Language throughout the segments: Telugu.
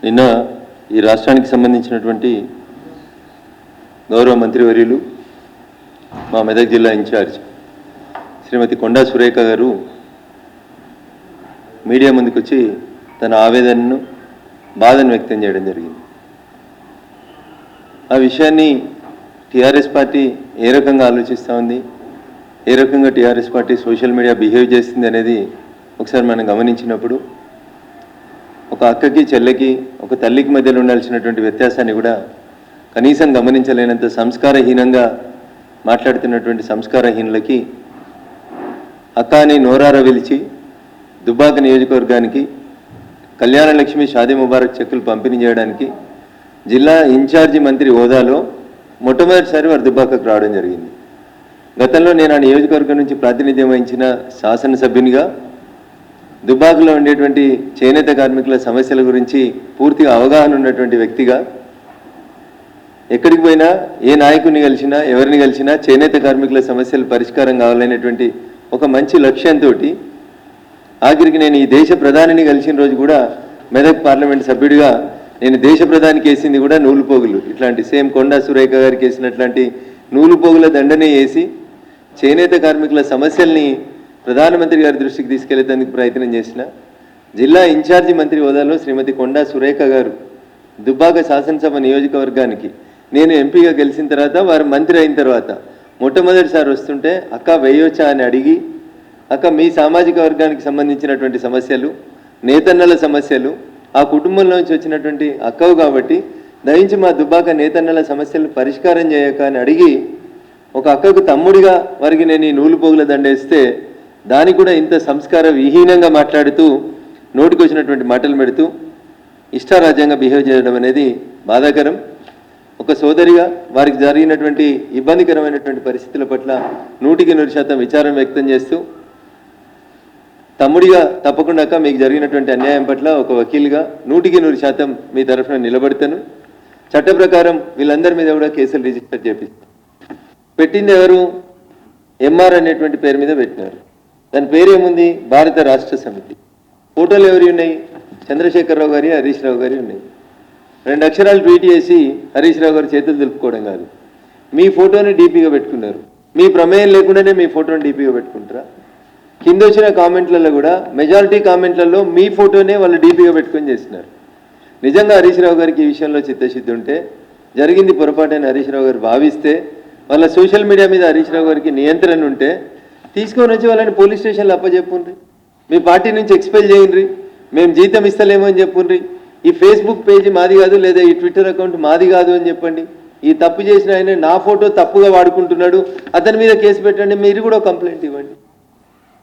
నిన్న ఈ రాష్ట్రానికి సంబంధించినటువంటి గౌరవ మంత్రివర్యులు మా మెదక్ జిల్లా ఇన్ఛార్జ్ శ్రీమతి కొండా సురేఖ గారు మీడియా ముందుకు వచ్చి తన ఆవేదనను బాధను వ్యక్తం చేయడం జరిగింది. ఆ విషయాన్ని టీఆర్ఎస్ పార్టీ ఏ రకంగా ఆలోచిస్తూ ఉంది, ఏ రకంగా TRS party social media behave చేస్తుంది అనేది ఒకసారి మనం గమనించినప్పుడు ఒక అక్కకి చెల్లెకి ఒక తల్లికి మధ్యలో ఉండాల్సినటువంటి వ్యత్యాసాన్ని కూడా కనీసం గమనించలేనంత సంస్కారహీనంగా మాట్లాడుతున్నటువంటి సంస్కారహీనులకి అక్క అని నోరార వెలిచి దుబ్బాక నియోజకవర్గానికి కళ్యాణ లక్ష్మి షాదీ ముబారక్ చెక్కులు పంపిణీ చేయడానికి జిల్లా ఇన్ఛార్జి మంత్రి హోదాలో మొట్టమొదటిసారి వారు దుబ్బాకకు రావడం జరిగింది. గతంలో నేను ఆ నియోజకవర్గం నుంచి ప్రాతినిధ్యం వహించిన శాసనసభ్యునిగా దుబ్బాకలో ఉండేటువంటి చేనేత కార్మికుల సమస్యల గురించి పూర్తిగా అవగాహన ఉన్నటువంటి వ్యక్తిగా ఎక్కడికి పోయినా ఏ నాయకుడిని కలిసినా ఎవరిని కలిసినా చేనేత కార్మికుల సమస్యలు పరిష్కారం కావాలనేటువంటి ఒక మంచి లక్ష్యంతో ఆఖరికి నేను ఈ దేశ ప్రధానిని కలిసిన రోజు కూడా మెదక్ పార్లమెంట్ సభ్యుడిగా నేను దేశ ప్రధానికి వేసింది కూడా నూలుపోగులు, ఇట్లాంటి సేమ్ కొండా సురేఖ గారికి వేసినట్లాంటి నూలుపోగుల దండనే వేసి చేనేత కార్మికుల సమస్యల్ని ప్రధానమంత్రి గారి దృష్టికి తీసుకెళ్లేందుకు ప్రయత్నం చేసిన జిల్లా ఇన్ఛార్జి మంత్రి హోదాలో శ్రీమతి కొండా సురేఖ గారు దుబ్బాక శాసనసభ నియోజకవర్గానికి నేను ఎంపీగా గెలిచిన తర్వాత వారు మంత్రి అయిన తర్వాత మొట్టమొదటిసారి వస్తుంటే అక్క వేయొచ్చా అని అడిగి, అక్క మీ సామాజిక వర్గానికి సంబంధించినటువంటి సమస్యలు, నేతన్నల సమస్యలు, ఆ కుటుంబంలో నుంచి వచ్చినటువంటి అక్కవు కాబట్టి దయించి మా దుబ్బాక నేతన్నల సమస్యలు పరిష్కారం చేయక అని అడిగి ఒక అక్కకు తమ్ముడిగా వారికి నేను ఈ నూలుపోగుల దండేస్తే దానికి కూడా ఇంత సంస్కార విహీనంగా మాట్లాడుతూ నోటికి వచ్చినటువంటి మాటలు పెడుతూ ఇష్టారాజ్యంగా బిహేవ్ చేయడం అనేది బాధాకరం. ఒక సోదరిగా వారికి జరిగినటువంటి ఇబ్బందికరమైనటువంటి పరిస్థితుల పట్ల 100% విచారం వ్యక్తం చేస్తూ తమ్ముడిగా తప్పకుండా మీకు జరిగినటువంటి అన్యాయం పట్ల ఒక వకీలుగా 100% మీ తరఫున నిలబడతాను. చట్ట ప్రకారం వీళ్ళందరి మీద కూడా కేసులు రిజిస్టర్ చేపిస్తాను. పెట్టింది ఎవరు? ఎంఆర్ అనేటువంటి పేరు మీద పెట్టినారు. దాని పేరు ఏముంది? భారత రాష్ట్ర సమితి. ఫోటోలు ఎవరి ఉన్నాయి? చంద్రశేఖరరావు గారి, హరీష్ రావు గారి ఉన్నాయి. 2 అక్షరాలు ట్వీట్ చేసి హరీష్ రావు గారు చేతులు దులుపుకోవడం కాదు, మీ ఫోటోని డీపీగా పెట్టుకున్నారు. మీ ప్రమేయం లేకుండానే మీ ఫోటోని డీపీగా పెట్టుకుంటారా? కింద వచ్చిన కామెంట్లలో కూడా మెజారిటీ కామెంట్లలో మీ ఫోటోనే వాళ్ళు డీపీగా పెట్టుకొని చేస్తున్నారు. నిజంగా హరీష్ రావు గారికి ఈ విషయంలో చిత్తశుద్ధి ఉంటే, జరిగింది పొరపాటైన హరీష్ రావు గారు భావిస్తే, వాళ్ళ సోషల్ మీడియా మీద హరీష్ రావు గారికి నియంత్రణ ఉంటే తీసుకొని వచ్చి వాళ్ళని పోలీస్ స్టేషన్లో అప్పచెప్పుండ్రి, మీ పార్టీ నుంచి ఎక్స్పెల్ చేయండి, మేము జీతం ఇస్తలేమో అని చెప్పుండ్రి, ఈ ఫేస్బుక్ పేజీ మాది కాదు లేదా ఈ ట్విట్టర్ అకౌంట్ మాది కాదు అని చెప్పండి, ఈ తప్పు చేసిన ఆయన నా ఫోటో తప్పుగా వాడుకుంటున్నాడు, అతని మీద కేసు పెట్టండి, మీరు కూడా కంప్లైంట్ ఇవ్వండి.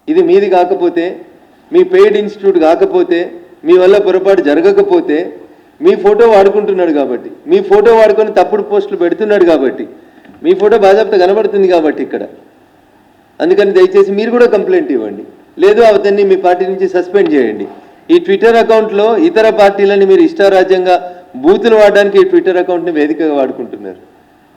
ఇది మీది కాకపోతే, మీ పెయిడ్ ఇన్స్టిట్యూట్ కాకపోతే, మీ వల్ల పొరపాటు జరగకపోతే, మీ ఫోటో వాడుకుంటున్నాడు కాబట్టి, మీ ఫోటో వాడుకొని తప్పుడు పోస్టులు పెడుతున్నాడు కాబట్టి, మీ ఫోటో బాధ్యత కనబడుతుంది కాబట్టి ఇక్కడ, అందుకని దయచేసి మీరు కూడా కంప్లైంట్ ఇవ్వండి, లేదు అతన్ని మీ పార్టీ నుంచి సస్పెండ్ చేయండి. ఈ ట్విట్టర్ అకౌంట్లో ఇతర పార్టీలని మీరు ఇష్టారాజ్యంగా బూతులు వాడడానికి ఈ ట్విట్టర్ అకౌంట్ని వేదికగా వాడుకుంటున్నారు.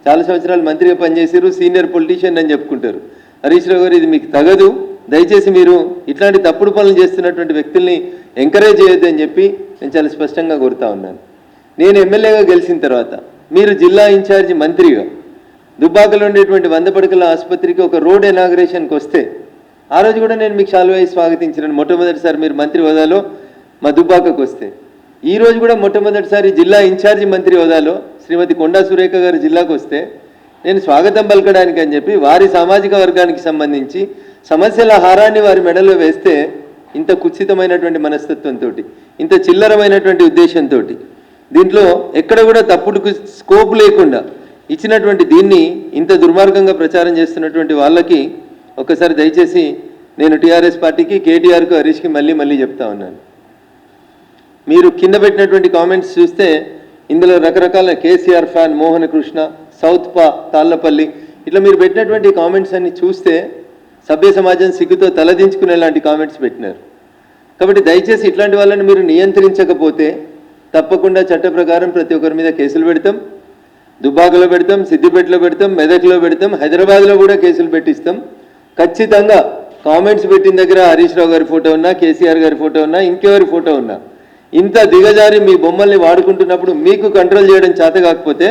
చాలా సంవత్సరాలు మంత్రిగా పనిచేసారు, సీనియర్ పొలిటీషియన్ అని చెప్పుకుంటారు. హరీష్ రావు గారు ఇది మీకు తగదు, దయచేసి మీరు ఇట్లాంటి తప్పుడు పనులు చేస్తున్నటువంటి వ్యక్తుల్ని ఎంకరేజ్ చేయొద్దు అని చెప్పి నేను చాలా స్పష్టంగా కోరుతా ఉన్నాను. నేను ఎమ్మెల్యేగా గెలిచిన తర్వాత మీరు జిల్లా ఇన్ఛార్జి మంత్రిగా దుబ్బాకలో ఉండేటువంటి 100 పడకల ఆసుపత్రికి ఒక రోడ్ ఇనాగ్రేషన్కి వస్తే ఆ రోజు కూడా నేను మీకు శాలువాయి స్వాగతించినాను. మొట్టమొదటిసారి మీరు మంత్రి హోదాలో మా దుబ్బాకకు వస్తే, ఈ రోజు కూడా మొట్టమొదటిసారి జిల్లా ఇన్ఛార్జి మంత్రి హోదాలో శ్రీమతి కొండా సురేఖ గారు జిల్లాకు వస్తే నేను స్వాగతం పలకడానికి అని చెప్పి వారి సామాజిక వర్గానికి సంబంధించి సమస్యల హారాన్ని వారి మెడలో వేస్తే ఇంత కుత్సితమైనటువంటి మనస్తత్వంతో, ఇంత చిల్లరమైనటువంటి ఉద్దేశంతో, దీంట్లో ఎక్కడ కూడా తప్పుడుకు స్కోప్ లేకుండా ఇచ్చినటువంటి దీన్ని ఇంత దుర్మార్గంగా ప్రచారం చేస్తున్నటువంటి వాళ్ళకి ఒకసారి దయచేసి నేను టీఆర్ఎస్ పార్టీకి, కేటీఆర్కు, హరీష్కి మళ్ళీ చెప్తా ఉన్నాను. మీరు కింద పెట్టినటువంటి కామెంట్స్ చూస్తే ఇందులో రకరకాల కేసీఆర్ ఫ్యాన్, మోహన కృష్ణ, సౌత్ పా, తాళ్లపల్లి, ఇట్లా మీరు పెట్టినటువంటి కామెంట్స్ అన్ని చూస్తే సభ్య సమాజం సిగ్గుతో తలదించుకునేలాంటి కామెంట్స్ పెట్టినారు. కాబట్టి దయచేసి ఇట్లాంటి వాళ్ళని మీరు నియంత్రించకపోతే తప్పకుండా చట్ట ప్రకారం ప్రతి ఒక్కరి మీద కేసులు పెడతాం. దుబ్బాకలో పెడతాం, సిద్దిపేటలో పెడతాం, మెదక్లో పెడతాం, హైదరాబాద్లో కూడా కేసులు పెట్టిస్తాం. ఖచ్చితంగా కామెంట్స్ పెట్టిన దగ్గర హరీష్ రావు గారి ఫోటో ఉన్నా, కేసీఆర్ గారి ఫోటో ఉన్నా, ఇంకెవరి ఫోటో ఉన్నా ఇంత దిగజారి మీ బొమ్మల్ని వాడుకుంటున్నప్పుడు మీకు కంట్రోల్ చేయడం చేత కాకపోతే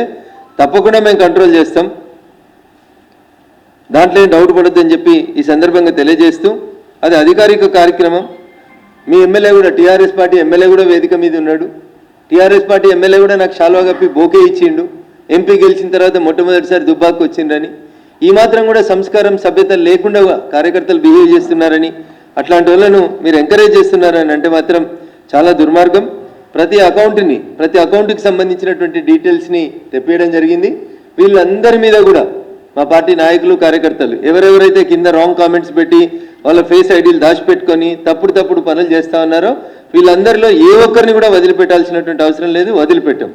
తప్పకుండా మేము కంట్రోల్ చేస్తాం, దాంట్లో ఏం డౌట్ పడొద్దని చెప్పి ఈ సందర్భంగా తెలియజేస్తూ, అది అధికారిక కార్యక్రమం. మీ ఎమ్మెల్యే కూడా, టీఆర్ఎస్ పార్టీ ఎమ్మెల్యే కూడా వేదిక మీద ఉన్నాడు. టీఆర్ఎస్ పార్టీ ఎమ్మెల్యే కూడా నాకు శాల్వా కప్పి బోకే ఇచ్చిండు, ఎంపీ గెలిచిన తర్వాత మొట్టమొదటిసారి దుబ్బాకు వచ్చిండ్రని. ఈ మాత్రం కూడా సంస్కారం సభ్యత లేకుండా కార్యకర్తలు బిహేవ్ చేస్తున్నారని, అట్లాంటి వాళ్ళను మీరు ఎంకరేజ్ చేస్తున్నారని అంటే మాత్రం చాలా దుర్మార్గం. ప్రతి అకౌంట్కి సంబంధించినటువంటి డీటెయిల్స్ని తెప్పియడం జరిగింది. వీళ్ళందరి మీద కూడా మా పార్టీ నాయకులు, కార్యకర్తలు ఎవరెవరైతే కింద రాంగ్ కామెంట్స్ పెట్టి వాళ్ళ ఫేస్ ఐడీలు దాచిపెట్టుకొని తప్పుడు పనులు చేస్తూ ఉన్నారో వీళ్ళందరిలో ఏ ఒక్కరిని కూడా వదిలిపెట్టాల్సినటువంటి అవసరం లేదు, వదిలిపెట్టాం.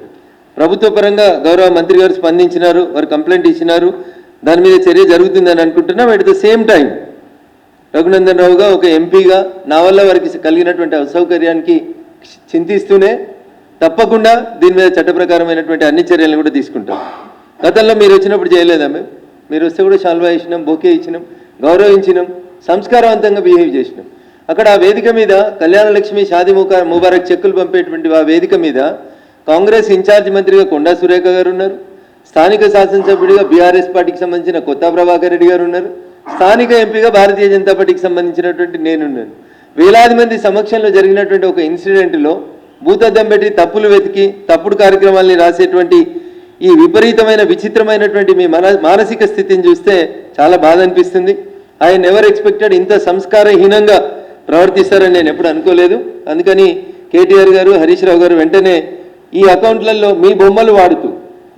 ప్రభుత్వ పరంగా గౌరవ మంత్రి గారు స్పందించినారు, వారు కంప్లైంట్ ఇచ్చినారు, దాని మీద చర్య జరుగుతుందని అనుకుంటున్నాం. At the same time Raghunandan రావుగా ఒక ఎంపీగా నా వల్ల వారికి కలిగినటువంటి అసౌకర్యానికి చింతిస్తూనే తప్పకుండా దీని మీద చట్టప్రకారమైనటువంటి అన్ని చర్యలను కూడా తీసుకుంటాం. గతంలో మీరు వచ్చినప్పుడు చేయలేదా? మీరు వస్తే కూడా శాల్వా ఇచ్చినాం, బొకే ఇచ్చినాం, గౌరవించినాం, సంస్కారవంతంగా బిహేవ్ చేసినాం. అక్కడ ఆ వేదిక మీద కళ్యాణ లక్ష్మి, షాదీ ముబారక్ చెక్కులు పంపేటువంటి ఆ వేదిక మీద కాంగ్రెస్ ఇన్ఛార్జ్ మంత్రిగా కొండా సురేఖ గారు ఉన్నారు, స్థానిక శాసనసభ్యుడిగా బీఆర్ఎస్ పార్టీకి సంబంధించిన కొత్త ప్రభాకర్ రెడ్డి గారు ఉన్నారు, స్థానిక ఎంపీగా భారతీయ జనతా పార్టీకి సంబంధించినటువంటి నేనున్నాను. వేలాది మంది సమక్షంలో జరిగినటువంటి ఒక ఇన్సిడెంట్లో భూతద్దం పెట్టి తప్పులు వెతికి తప్పుడు కార్యక్రమాల్ని రాసేటువంటి ఈ విపరీతమైన విచిత్రమైనటువంటి మీ మానసిక స్థితిని చూస్తే చాలా బాధ అనిపిస్తుంది. ఆయన ఎవరు ఎక్స్పెక్టెడ్ ఇంత సంస్కారహీనంగా ప్రవర్తిస్తారని నేను ఎప్పుడు అనుకోలేదు. అందుకని కేటీఆర్ గారు, హరీష్ రావు గారు వెంటనే ఈ అకౌంట్లలో మీ బొమ్మలు వాడుతూ,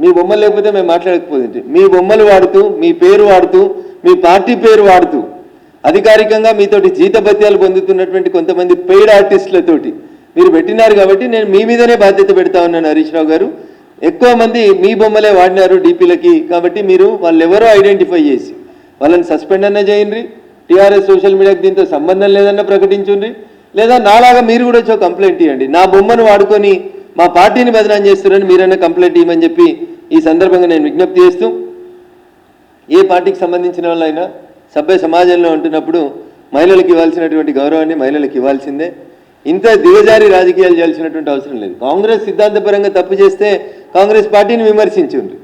మీ బొమ్మలు లేకపోతే మేము మాట్లాడకపోతే, మీ బొమ్మలు వాడుతూ, మీ పేరు వాడుతూ, మీ పార్టీ పేరు వాడుతూ అధికారికంగా మీతోటి జీతభత్యాలు పొందుతున్నటువంటి కొంతమంది పెయిడ్ ఆర్టిస్టులతోటి మీరు పెట్టినారు. కాబట్టి నేను మీ మీదనే బాధ్యత పెడతా ఉన్నాను హరీష్ రావు గారు. ఎక్కువ మంది మీ బొమ్మలే వాడినారు డీపీలకి, కాబట్టి మీరు వాళ్ళు ఎవరో ఐడెంటిఫై చేసి వాళ్ళని సస్పెండ్ అన్న చేయండి, టీఆర్ఎస్ సోషల్ మీడియాకి దీంతో సంబంధం లేదన్న ప్రకటించుండ్రి, లేదా నాలాగా మీరు కూడా వచ్చి కంప్లైంట్ ఇవ్వండి, నా బొమ్మను వాడుకొని మా పార్టీని బదనాం చేస్తున్నారని మీరన్నా కంప్లైంట్ ఇవ్వమని చెప్పి ఈ సందర్భంగా నేను విజ్ఞప్తి చేస్తూ, ఏ పార్టీకి సంబంధించిన వాళ్ళైనా సభ్య సమాజంలో ఉంటున్నప్పుడు మహిళలకు ఇవ్వాల్సినటువంటి గౌరవాన్ని మహిళలకు ఇవ్వాల్సిందే. ఇంత దిగజారి రాజకీయాలు చేయాల్సినటువంటి అవసరం లేదు. కాంగ్రెస్ సిద్ధాంతపరంగా తప్పు చేస్తే కాంగ్రెస్ పార్టీని విమర్శించుండ్రు,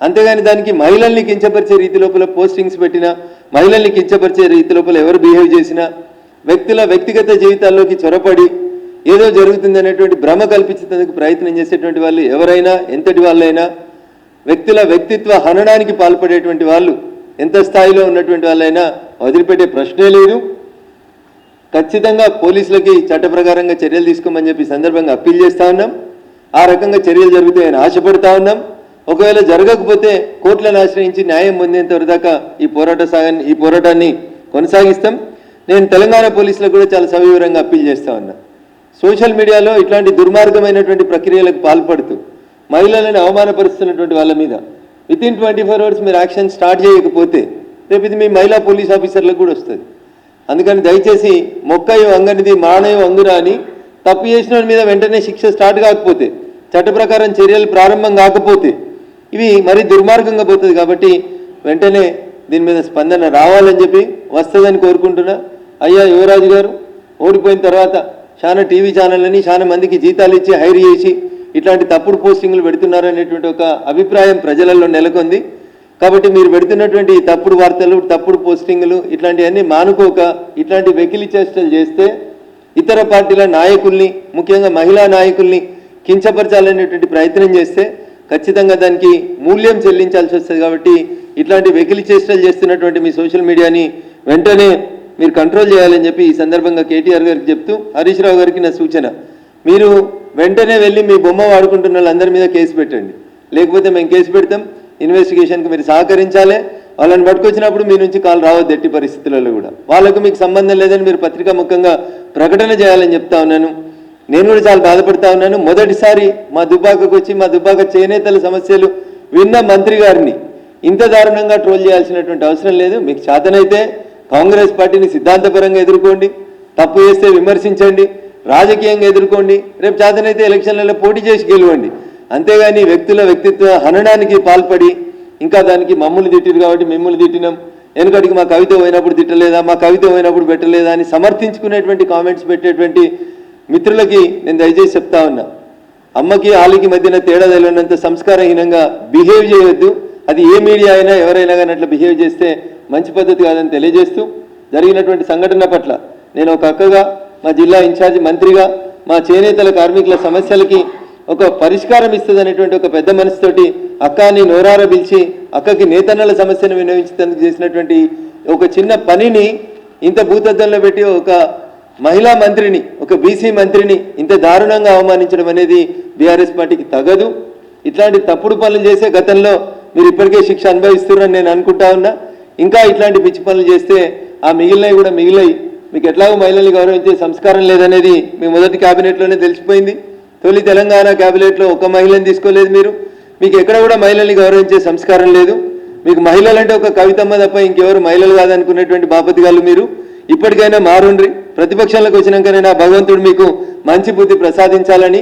అంతేగాని దానికి మహిళల్ని కించపరిచే రీతి లోపల పోస్టింగ్స్ పెట్టినా, మహిళల్ని కించపరిచే రీతి లోపల ఎవరు బిహేవ్ చేసినా, వ్యక్తుల వ్యక్తిగత జీవితాల్లోకి చొరపడి ఏదో జరుగుతుందనేటువంటి భ్రమ కల్పించేందుకు ప్రయత్నం చేసేటువంటి వాళ్ళు ఎవరైనా, ఎంతటి వాళ్ళైనా, వ్యక్తుల వ్యక్తిత్వ హననానికి పాల్పడేటువంటి వాళ్ళు ఎంత స్థాయిలో ఉన్నటువంటి వాళ్ళైనా వదిలిపెట్టే ప్రశ్నే లేదు. ఖచ్చితంగా పోలీసులకి చట్ట ప్రకారంగా చర్యలు తీసుకోమని చెప్పి సందర్భంగా అప్పీల్ చేస్తూ ఉన్నాం. ఆ రకంగా చర్యలు జరుగుతాయని ఆశపడతా ఉన్నాం. ఒకవేళ జరగకపోతే కోర్టులను ఆశ్రయించి న్యాయం పొందేంత వరదాకా ఈ పోరాటాన్ని కొనసాగిస్తాం. నేను తెలంగాణ పోలీసులకు కూడా చాలా సవివరంగా అప్పీల్ చేస్తూ ఉన్నా. సోషల్ మీడియాలో ఇట్లాంటి దుర్మార్గమైనటువంటి ప్రక్రియలకు పాల్పడుతూ మహిళలను అవమానపరుస్తున్నటువంటి వాళ్ళ మీద వితిన్ 24 hours మీరు యాక్షన్ స్టార్ట్ చేయకపోతే రేపు ఇది మీ మహిళా పోలీస్ ఆఫీసర్లకు కూడా వస్తుంది. అందుకని దయచేసి మొక్కయో అంగనిది మానయో అంగురా అని తప్పు చేసిన మీద వెంటనే శిక్ష స్టార్ట్ కాకపోతే, చట్ట ప్రకారం చర్యలు ప్రారంభం కాకపోతే ఇవి మరీ దుర్మార్గంగా పోతుంది. కాబట్టి వెంటనే దీని మీద స్పందన రావాలని చెప్పి వస్తుందని కోరుకుంటున్నా. అయ్యా యువరాజు గారు ఓడిపోయిన తర్వాత చాలా టీవీ ఛానళ్ళని చాలా మందికి జీతాలు ఇచ్చి హైర్ చేసి ఇట్లాంటి తప్పుడు పోస్టింగ్లు పెడుతున్నారనేటువంటి ఒక అభిప్రాయం ప్రజలలో నెలకొంది. కాబట్టి మీరు పెడుతున్నటువంటి తప్పుడు వార్తలు, తప్పుడు పోస్టింగ్లు ఇట్లాంటివన్నీ మానుకోక ఇట్లాంటి వెకిలి చేష్టలు చేస్తే ఇతర పార్టీల నాయకుల్ని, ముఖ్యంగా మహిళా నాయకుల్ని కించపరచాలనేటువంటి ప్రయత్నం చేస్తే ఖచ్చితంగా దానికి మూల్యం చెల్లించాల్సి వస్తుంది. కాబట్టి ఇట్లాంటి వెకిలి చేష్టలు చేస్తున్నటువంటి మీ సోషల్ మీడియాని వెంటనే మీరు కంట్రోల్ చేయాలని చెప్పి ఈ సందర్భంగా కేటీఆర్ గారికి చెప్తూ, హరీష్ రావు గారికి నా సూచన, మీరు వెంటనే వెళ్ళి మీ బొమ్మ వాడుకుంటున్న వాళ్ళందరి మీద కేసు పెట్టండి. లేకపోతే మేము కేసు పెడతాం. ఇన్వెస్టిగేషన్కి మీరు సహకరించాలి. వాళ్ళని పట్టుకొచ్చినప్పుడు మీ నుంచి కాల్ రావద్దు ఎట్టి పరిస్థితులలో కూడా. వాళ్ళకు మీకు సంబంధం లేదని మీరు పత్రికా ముఖంగా ప్రకటన చేయాలని చెప్తా ఉన్నాను. నేను కూడా చాలా బాధపడతా ఉన్నాను. మొదటిసారి మా దుబ్బాకకు వచ్చి మా దుబ్బాక చేనేతల సమస్యలు విన్న మంత్రి గారిని ఇంత దారుణంగా ట్రోల్ చేయాల్సినటువంటి అవసరం లేదు. మీకు చేతనైతే కాంగ్రెస్ పార్టీని సిద్ధాంతపరంగా ఎదుర్కోండి, తప్పు చేస్తే విమర్శించండి, రాజకీయంగా ఎదుర్కోండి, రేపు చేతనైతే ఎలక్షన్లలో పోటీ చేసి గెలవండి. అంతేగాని వ్యక్తుల వ్యక్తిత్వ హననానికి పాల్పడి ఇంకా దానికి మమ్మల్ని తిట్టిరు కాబట్టి మిమ్మల్ని తిట్టినాం, వెనుకటికి మా కవిత పోయినప్పుడు తిట్టలేదా, మా కవిత పోయినప్పుడు పెట్టలేదా అని సమర్థించుకునేటువంటి కామెంట్స్ పెట్టేటువంటి మిత్రులకి నేను దయచేసి చెప్తా ఉన్నా, అమ్మకి ఆలికి మధ్యన తేడా తెలియనంత సంస్కారహీనంగా బిహేవ్ చేయొద్దు. అది ఏ మీడియా అయినా ఎవరైనా కానీ అట్లా బిహేవ్ చేస్తే మంచి పద్ధతి కాదని తెలియజేస్తూ, జరిగినటువంటి సంఘటన పట్ల నేను ఒక అక్కగా, మా జిల్లా ఇన్ఛార్జి మంత్రిగా, మా చేనేతల కార్మికుల సమస్యలకి ఒక పరిష్కారం ఇస్తుంది అనేటువంటి ఒక పెద్ద మనసుతోటి అక్కని నోరార పిలిచి అక్కకి నేతన్నల సమస్యను వినియోగించేందుకు చేసినటువంటి ఒక చిన్న పనిని ఇంత భూతద్దంలో పెట్టి ఒక మహిళా మంత్రిని, ఒక బీసీ మంత్రిని ఇంత దారుణంగా అవమానించడం అనేది బీఆర్ఎస్ పార్టీకి తగదు. ఇట్లాంటి తప్పుడు పనులు చేసే గతంలో మీరు ఇప్పటికే శిక్ష అనుభవిస్తున్నారని నేను అనుకుంటా ఉన్నా. ఇంకా ఇట్లాంటి పిచ్చి పనులు చేస్తే ఆ మిగిలినవి కూడా మిగిలాయి. మీకు ఎట్లాగో మహిళల్ని గౌరవించే సంస్కారం లేదనేది మీ మొదటి క్యాబినెట్లోనే తెలిసిపోయింది. తొలి తెలంగాణ క్యాబినెట్లో ఒక మహిళని తీసుకోలేదు మీరు. మీకు ఎక్కడ కూడా మహిళల్ని గౌరవించే సంస్కారం లేదు. మీకు మహిళలంటే ఒక కవితమ్మ తప్ప ఇంకెవరు మహిళలు కాదనుకునేటువంటి బాపతిగాళ్ళు మీరు. ఇప్పటికైనా మారుండ్రి. ప్రతిపక్షాలకు వచ్చినాకనైనా భగవంతుడు మీకు మంచి బుద్ధి ప్రసాదించాలని,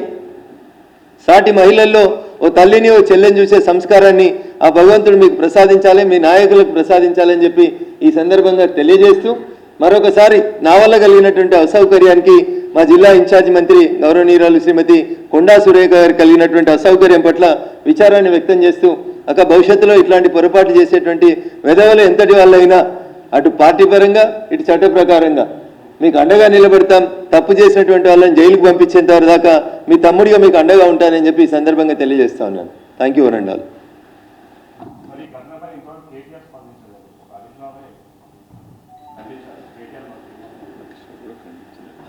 సాటి మహిళల్లో ఓ తల్లిని ఓ చెల్లెని చూసే సంస్కారాన్ని ఆ భగవంతుడు మీకు ప్రసాదించాలి, మీ నాయకులకు ప్రసాదించాలని చెప్పి ఈ సందర్భంగా తెలియజేస్తూ, మరొకసారి నా వల్ల కలిగినటువంటి అసౌకర్యానికి మా జిల్లా ఇన్ఛార్జి మంత్రి గౌరవనీయురాలు శ్రీమతి కొండా సురేఖ గారు కలిగినటువంటి అసౌకర్యం పట్ల విచారాన్ని వ్యక్తం చేస్తూ, అక్క భవిష్యత్తులో ఇట్లాంటి పొరపాటు చేసేటువంటి వెధవలు ఎంతటి వాళ్ళైనా అటు పార్టీ పరంగా ఇటు చట్ట ప్రకారంగా మీకు అండగా నిలబడతాం. తప్పు చేసినటువంటి వాళ్ళని జైలుకు పంపించేంత దాకా మీ తమ్ముడిగా మీకు అండగా ఉంటానని చెప్పి ఈ సందర్భంగా తెలియజేస్తా ఉన్నాను. Thank you Warangal.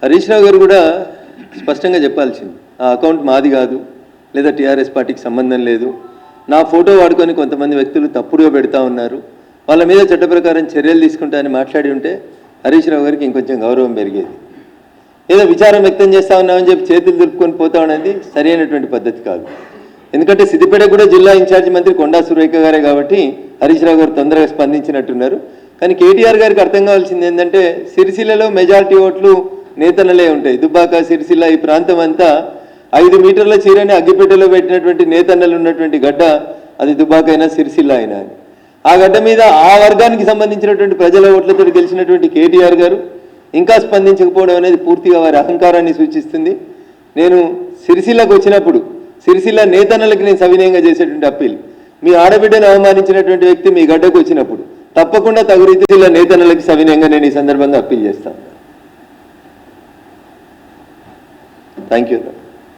హరీష్ రావు గారు కూడా స్పష్టంగా చెప్పాల్సింది, ఆ అకౌంట్ మాది కాదు, లేదా టీఆర్ఎస్ పార్టీకి సంబంధం లేదు. నా ఫోటో వాడుకొని కొంతమంది వ్యక్తులు తప్పుడుగా పెడతా ఉన్నారు, వాళ్ళ మీద చట్ట ప్రకారం చర్యలు తీసుకుంటా అని మాట్లాడి ఉంటే హరీష్ రావు గారికి ఇంకొంచెం గౌరవం పెరిగేది. ఏదో విచారం వ్యక్తం చేస్తా ఉన్నామని చెప్పి చేతులు దులుపుకొని పోతా ఉన్నది సరైనటువంటి పద్ధతి కాదు. ఎందుకంటే సిద్దిపేట కూడా జిల్లా ఇన్ఛార్జి మంత్రి కొండా సురేఖ గారే కాబట్టి హరీష్ రావు గారు తొందరగా స్పందించినట్టున్నారు. కానీ కేటీఆర్ గారికి అర్థం కావాల్సింది ఏంటంటే, సిరిసిల్లలో మెజారిటీ ఓట్లు నేతన్నలే ఉంటాయి. దుబ్బాక, సిరిసిల్ల ఈ ప్రాంతం అంతా 5 మీటర్ల చీరని అగ్గిపెట్టెలో పెట్టినటువంటి నేతన్నలు ఉన్నటువంటి గడ్డ అది దుబ్బాక అయినా సిరిసిల్ల అయినా అని. ఆ గడ్డ మీద ఆ వర్గానికి సంబంధించినటువంటి ప్రజల ఓట్లతో గెలిచినటువంటి కేటీఆర్ గారు ఇంకా స్పందించకపోవడం అనేది పూర్తిగా వారి అహంకారాన్ని సూచిస్తుంది. నేను సిరిసిల్లకు వచ్చినప్పుడు సిరిసిల్ల నేతన్నలకి నేను సవినయంగా చేసేటువంటి అప్పీల్, మీ ఆడబిడ్డను అవమానించినటువంటి వ్యక్తి మీ గడ్డకు వచ్చినప్పుడు తప్పకుండా తగు రీతిలో నేతన్నలకి సవినయంగా నేను ఈ సందర్భంగా అప్పీల్ చేస్తాను. Thank you.